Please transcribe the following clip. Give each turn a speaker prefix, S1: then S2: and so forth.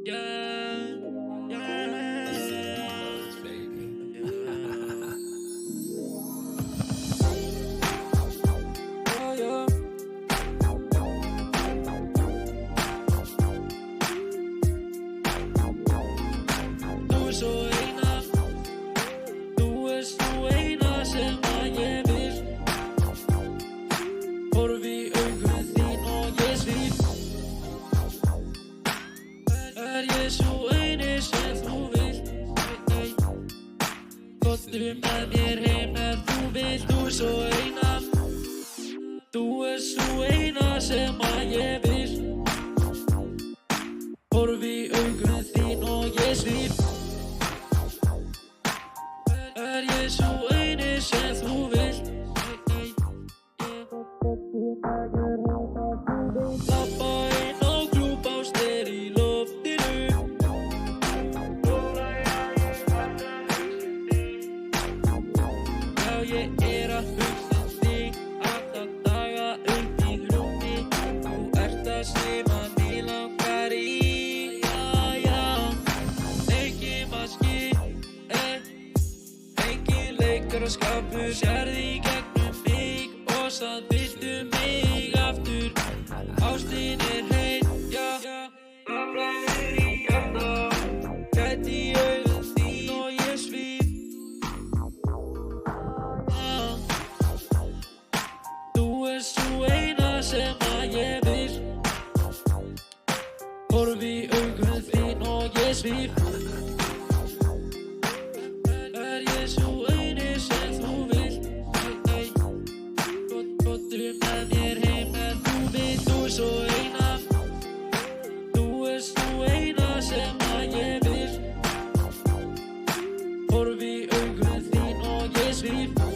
S1: Yeah, yeah, yeah. Þú svo eina, þú svo eina sem að ég vil. Horfi í augun þín og ég svíf. Ég svo eini sem þú vilt. Komdu með mér heim ef þú vilt. Þú svo eina, þú svo eina sem að ég vil. Horfi í augun þín og ég svíf. Ég svo eini sem þú vilt. Labba inn á klúbb á ster í loftinu. Já, ég að hugsa þig alla daga upp í rúmi. Þú ert að svima mig langar í. Engin maski, engin leikur og skapur. Sérðu í gegnum mig og samt viltu mig aftur. Ástin heit, aflæðir í hjarta. Gæti í augun þín og ég svíf. Þú svo eina sem að ég vil. Horfi í augun þín og ég svíf. Ég svo eini sem þú vilt. Komdu með mér heim ef þú vilt. Þú svo eina, þú svo eina sem að ég vil. Horfi í augun þín og ég svíf.